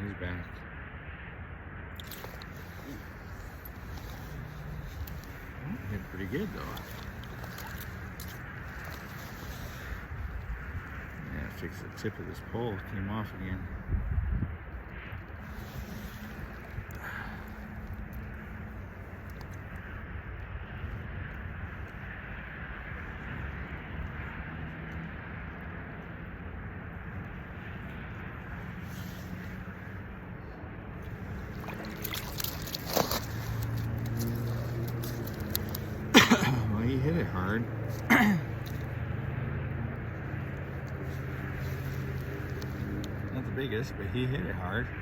he's back. Hit pretty good though. Yeah, fix the tip of this pole. It came off again. Well, he hit it hard. Not the biggest, but he hit it hard.